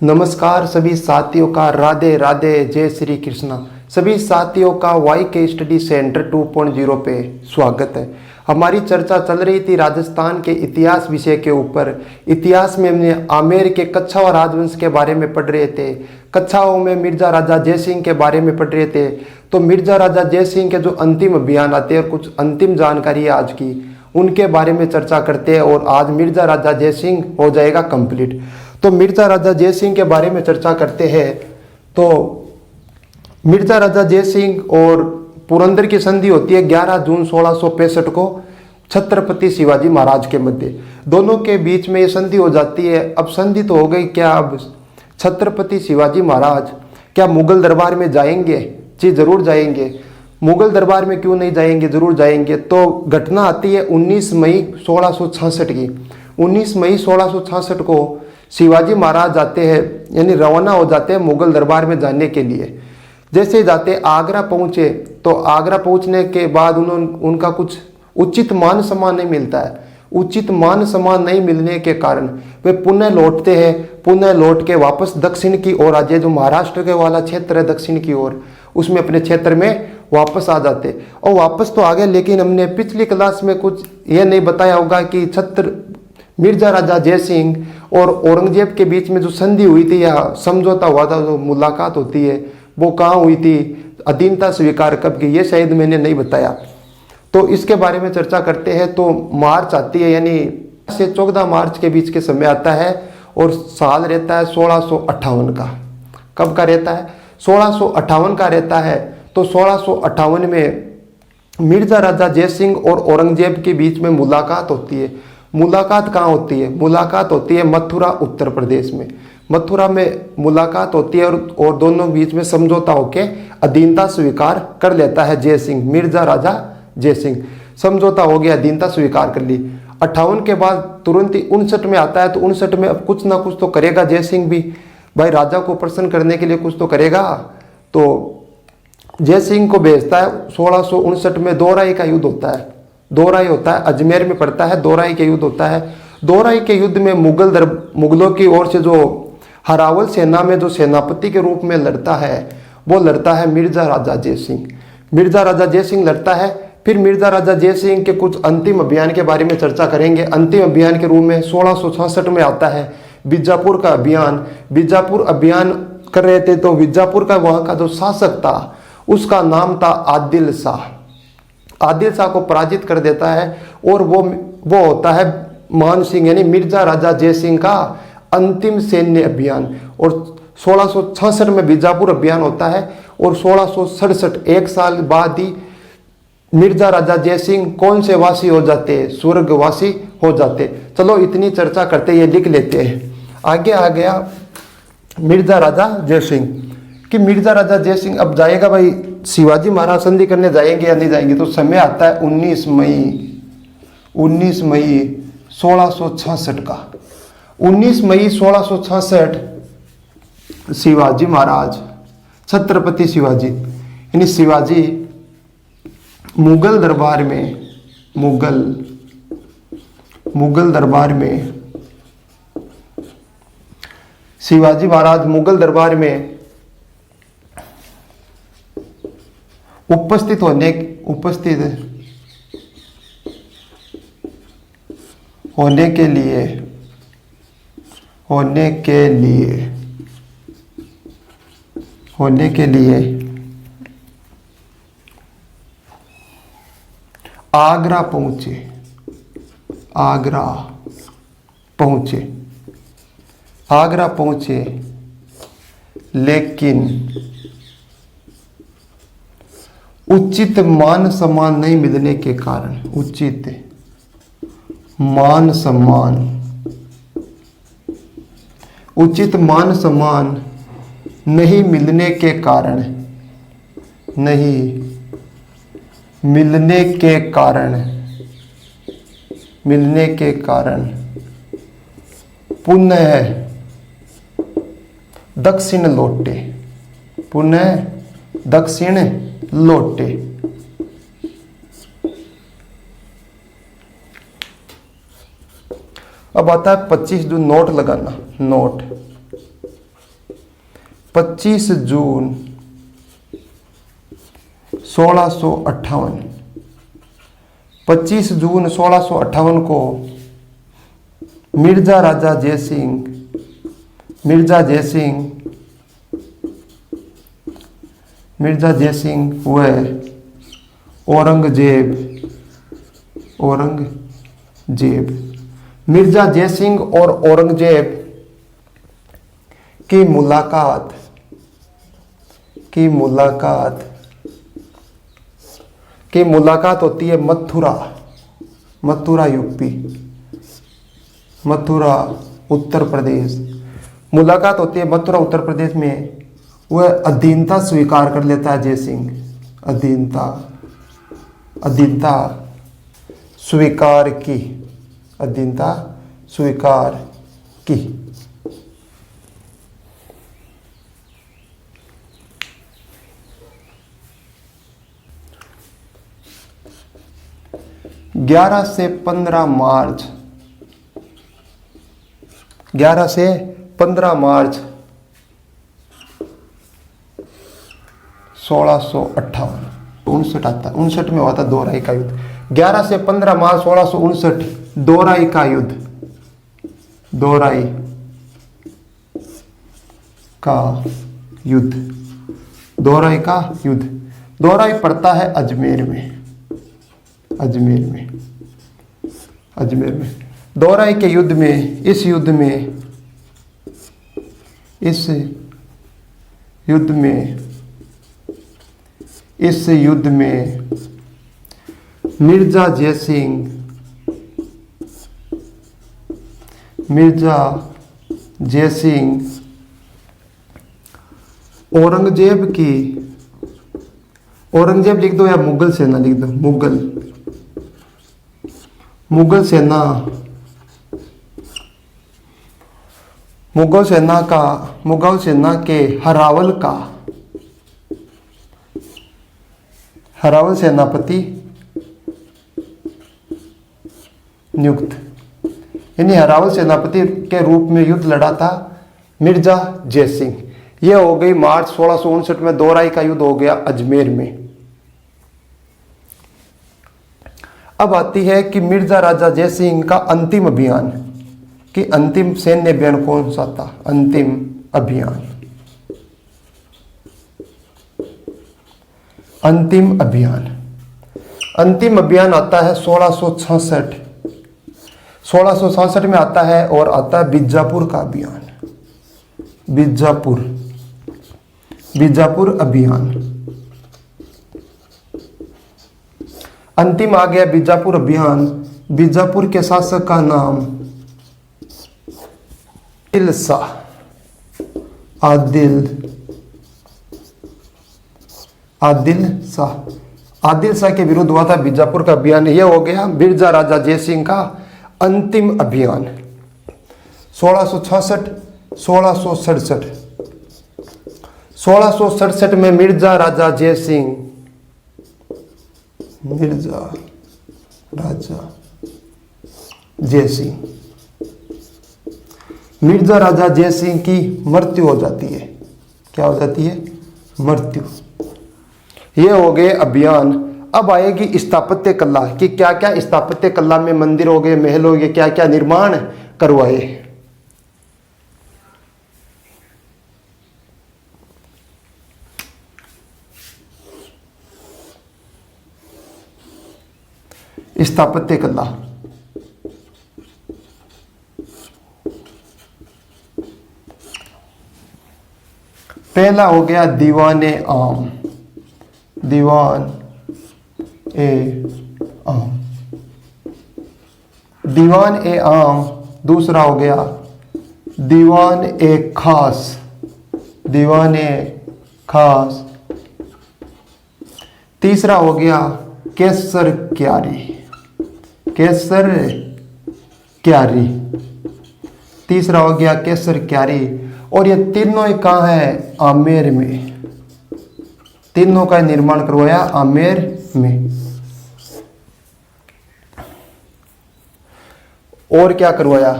नमस्कार सभी साथियों का राधे राधे जय श्री कृष्णा। सभी साथियों का वाई के स्टडी सेंटर 2.0 पे स्वागत है। हमारी चर्चा चल रही थी राजस्थान के इतिहास विषय के ऊपर। इतिहास में हमने आमेर के कच्छावा राजवंश के बारे में पढ़ रहे थे। कच्छाओं में मिर्जा राजा जयसिंह के बारे में पढ़ रहे थे। तो मिर्जा राजा जयसिंह के जो अंतिम अभियान आते हैं और कुछ अंतिम जानकारी आज की उनके बारे में चर्चा करते हैं। और आज मिर्जा राजा जयसिंह हो जाएगा कंप्लीट। तो मिर्जा राजा जयसिंह के बारे में चर्चा करते हैं। तो मिर्जा राजा जयसिंह और पुरंदर की संधि होती है 11 जून 1665 को छत्रपति शिवाजी महाराज के मध्य। दोनों के बीच में ये संधि हो जाती है। अब संधि तो हो गई, क्या अब छत्रपति शिवाजी महाराज क्या मुगल दरबार में जाएंगे? जी जरूर जाएंगे। मुगल दरबार में क्यों नहीं जाएंगे, जरूर जाएंगे। तो घटना आती है 19 मई 1666 की। 19 मई 1666 को शिवाजी महाराज जाते हैं, यानी रवाना हो जाते हैं मुगल दरबार में जाने के लिए। जैसे जाते आगरा पहुंचे तो आगरा पहुंचने के बाद उनका कुछ उचित मान सम्मान नहीं मिलता है। उचित मान सम्मान नहीं मिलने के कारण वे पुनः लौटते हैं। पुनः लौट के वापस दक्षिण की ओर आ जाए, जो महाराष्ट्र के वाला क्षेत्र है दक्षिण की ओर, उसमें अपने क्षेत्र में वापस आ जाते। और वापस तो आ गए, लेकिन हमने पिछली क्लास में कुछ यह नहीं बताया होगा कि मिर्जा राजा जयसिंह और औरंगजेब के बीच में जो संधि हुई थी या समझौता हुआ था, जो मुलाकात होती है, वो कहाँ हुई थी, अधीनता स्वीकार कब की, ये शायद मैंने नहीं बताया। तो इसके बारे में चर्चा करते हैं। तो मार्च आती है, यानी से 14 मार्च के बीच के समय आता है और साल रहता है 1658 का। कब का रहता है? 1658 का रहता है। तो 1658 में मिर्जा राजा जयसिंह और औरंगजेब के बीच में मुलाकात होती है। मुलाकात कहाँ होती है? मुलाकात होती है मथुरा उत्तर प्रदेश में। मथुरा में मुलाकात होती है और दोनों बीच में समझौता होके अधीनता स्वीकार कर लेता है जयसिंह, मिर्जा राजा जयसिंह। समझौता हो गया, अधीनता स्वीकार कर ली। 58 के बाद तुरंत ही 59 में आता है। तो 59 में अब कुछ ना कुछ तो करेगा जयसिंह भी, भाई राजा को प्रसन्न करने के लिए कुछ तो करेगा। तो जयसिंह को भेजता है। 1659 में दोराई का युद्ध होता है। दोराई होता है, अजमेर में पड़ता है। दोराई के युद्ध होता है। दोराई के युद्ध में मुगलों की ओर से जो हरावल सेना में जो सेनापति के रूप में लड़ता है, वो लड़ता है मिर्जा राजा जयसिंह। मिर्जा राजा जयसिंह लड़ता है। फिर मिर्जा राजा जयसिंह के कुछ अंतिम अभियान के बारे में चर्चा करेंगे। अंतिम अभियान के रूप में 1666 में आता है बीजापुर का अभियान। बीजापुर अभियान कर रहे थे, तो बीजापुर का वहाँ का जो शासक था उसका नाम था आदिल शाह। आदिल शाह को पराजित कर देता है और वो होता है मान सिंह, यानी मिर्जा राजा जयसिंह का अंतिम सैन्य अभियान। और 1666 में बीजापुर अभियान होता है और 1667 एक साल बाद ही मिर्जा राजा जयसिंह कौन से वासी हो जाते? स्वर्गवासी हो जाते। चलो इतनी चर्चा करते ये लिख लेते हैं। आगे आ गया मिर्जा राजा जयसिंह कि मिर्जा राजा जयसिंह अब जाएगा, भाई शिवाजी महाराज संधि करने जाएंगे या नहीं जाएंगे। तो समय आता है 19 मई 1666 का। 19 मई 1666 शिवाजी महाराज, छत्रपति शिवाजी यानी शिवाजी मुगल दरबार में शिवाजी महाराज मुगल दरबार में उपस्थित होने के लिए आगरा पहुंचे, लेकिन उचित मान सम्मान नहीं मिलने के कारण, उचित मान सम्मान नहीं मिलने के कारण पुनः दक्षिण लौटे। अब आता है 25 जून, नोट लगाना। नोट 25 जून 1658, 25 जून 1658 को मिर्जा राजा जयसिंह व औरंगजेब मिर्जा जयसिंह और औरंगजेब की मुलाकात होती है मथुरा यूपी, मथुरा उत्तर प्रदेश। मुलाकात होती है मथुरा उत्तर प्रदेश में। वह अधीनता स्वीकार कर लेता है जयसिंह, अधीनता स्वीकार की। 11 से 15 मार्च 1658, 59 आता, 59 में हुआ था दोहराई का युद्ध। 11 से 15 मार्च 1659 दोहराई का युद्ध। दोहराई पड़ता है अजमेर में। दोहराई के युद्ध में, इस युद्ध में मिर्जा जयसिंह औरंगजेब लिख दो या मुगल सेना लिख दो, मुगल सेना के हरावल सेनापति नियुक्त, यानी हरावल सेनापति के रूप में युद्ध लड़ा था मिर्जा जयसिंह। यह हो गई मार्च 1659 में दोहराई का युद्ध हो गया अजमेर में। अब आती है कि मिर्जा राजा जयसिंह का अंतिम अभियान, कि अंतिम सैन्य अभियान कौन सा था। अंतिम अभियान आता है 1666 में आता है, और आता है बीजापुर का अभियान, बीजापुर अभियान। अंतिम आ गया बीजापुर अभियान। बीजापुर के शासक का नाम आदिल शाह के विरुद्ध हुआ था बीजापुर का अभियान। यह हो गया मिर्जा राजा जयसिंह का अंतिम अभियान। 1667 में मिर्जा राजा जयसिंह की मृत्यु हो जाती है। क्या हो जाती है? मृत्यु। ये हो गए अभियान। अब आएगी स्थापत्य कला, कि क्या क्या स्थापत्य कला में मंदिर हो गए, महल हो गए, क्या क्या निर्माण करवाए। स्थापत्य कला, पहला हो गया दीवान ए आम। दूसरा हो गया दीवान ए खास। तीसरा हो गया केसर क्यारी। तीसरा हो गया केसर क्यारी। और ये तीनों कहाँ है? आमेर में। तीनों का निर्माण करवाया आमेर में। और क्या करवाया?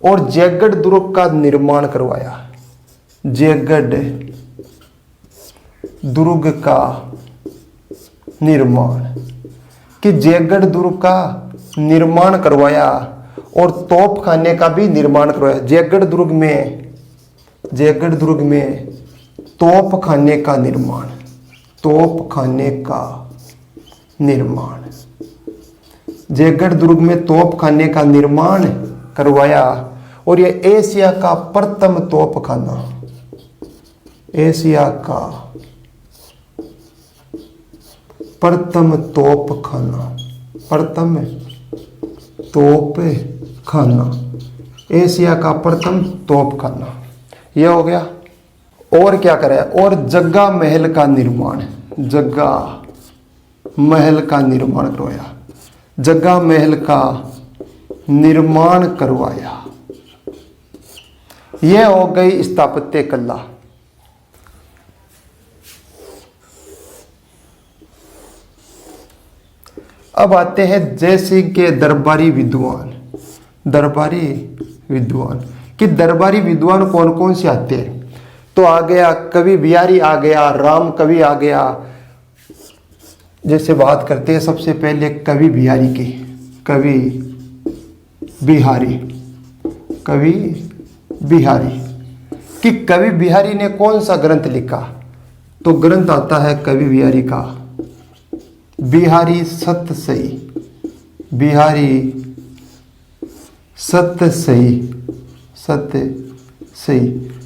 और जयगढ़ दुर्ग का निर्माण करवाया। जयगढ़ दुर्ग का निर्माण, कि जयगढ़ दुर्ग का निर्माण करवाया और तोप खाने का भी निर्माण करवाया। जयगढ़ दुर्ग में तोप खाने का निर्माण, तोप खाने का निर्माण, जयगढ़ दुर्ग में तोप खाने का निर्माण करवाया। और यह एशिया का प्रथम तोप खाना, एशिया का प्रथम तोप खाना, प्रथम तोप खाना, एशिया का प्रथम तोप खाना, यह हो गया। और क्या करें, और जग्गा महल का निर्माण, जग्गा महल का निर्माण करवाया, जग्गा महल का निर्माण करवाया। यह हो गई स्थापत्य कला। अब आते हैं जयसिंह के दरबारी विद्वान, दरबारी विद्वान, कि दरबारी विद्वान कौन कौन से आते हैं। तो आ गया कवि बिहारी, आ गया राम कवि, आ गया। जैसे बात करते हैं सबसे पहले कवि बिहारी की, कवि बिहारी, कवि बिहारी, कि कवि बिहारी ने कौन सा ग्रंथ लिखा। तो ग्रंथ आता है कवि बिहारी का बिहारी सतसई, बिहारी सतसई, सतसई,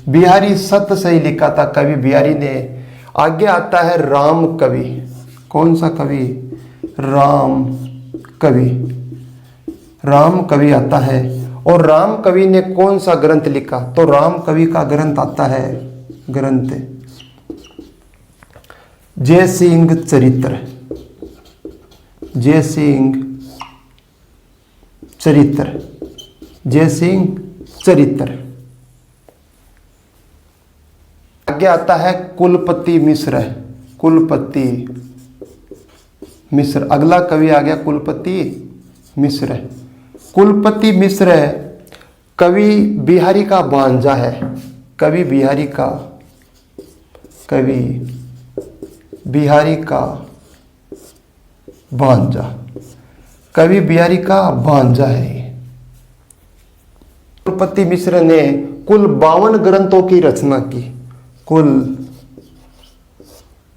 बिहारी सतसई लिखा था कवि बिहारी ने। आगे आता है राम कवि, कौन सा कवि, राम कवि, राम कवि आता है। और राम कवि ने कौन सा ग्रंथ लिखा। तो राम कवि का ग्रंथ आता है ग्रंथ जयसिंह चरित्र, जयसिंह चरित्र, जयसिंह चरित्र। आगे आता है कुलपति मिश्र, कुलपति मिश्र, अगला कवि आ गया कुलपति मिश्र। कुलपति मिश्र कवि बिहारी का भांजा है, कवि बिहारी का, कवि बिहारी का भांजा, कवि बिहारी का भांजा है। कुलपति मिश्र ने कुल 52 ग्रंथों की रचना की, कुल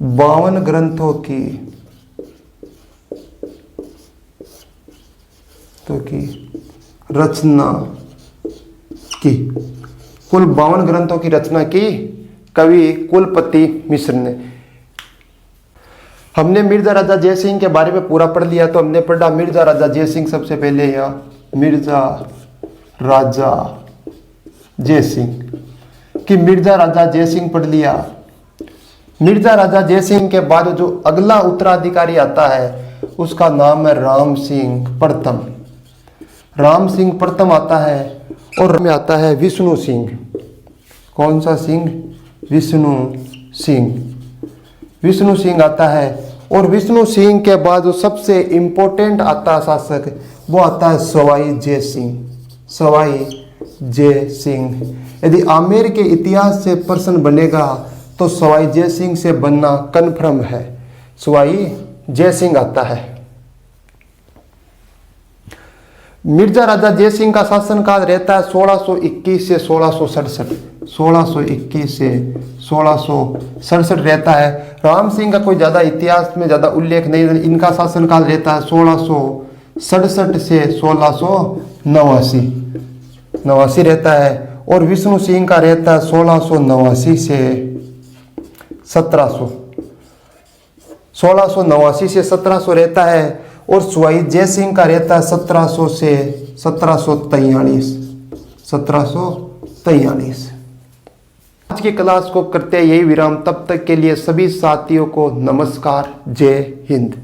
52 ग्रंथों की रचना की, कुल 52 ग्रंथों की रचना की कवि कुलपति मिश्र ने। हमने मिर्जा राजा जयसिंह के बारे में पूरा पढ़ लिया। तो हमने पढ़ा मिर्जा राजा जयसिंह, सबसे पहले यहाँ मिर्जा राजा जयसिंह, कि मिर्जा राजा जयसिंह पढ़ लिया। मिर्जा राजा जयसिंह के बाद जो अगला उत्तराधिकारी आता है उसका नाम है राम सिंह प्रथम, राम सिंह प्रथम आता है। और में आता है विष्णु सिंह, कौन सा सिंह, विष्णु सिंह, विष्णु सिंह आता है। और विष्णु सिंह के बाद जो सबसे इंपॉर्टेंट आता शासक वो आता है सवाई जय सिंह, सवाई जय सिंह। यदि आमेर के इतिहास से प्रश्न बनेगा तो सवाई जय सिंह से बनना कन्फर्म है, सवाई जय सिंह आता है। मिर्जा राजा जयसिंह का शासनकाल रहता है 1621 से 1667, 1621 से 1667 रहता है। राम सिंह का कोई ज़्यादा इतिहास में ज़्यादा उल्लेख नहीं, इनका शासनकाल रहता है 1667 से 1689 रहता है। और विष्णु सिंह का रहता है 1689 से 1700, 1689 से 1700 रहता है। और सवाई जय सिंह का रहता है 1700 से 1743, 1743। आज की क्लास को करते हैं यही विराम। तब तक के लिए सभी साथियों को नमस्कार, जय हिंद।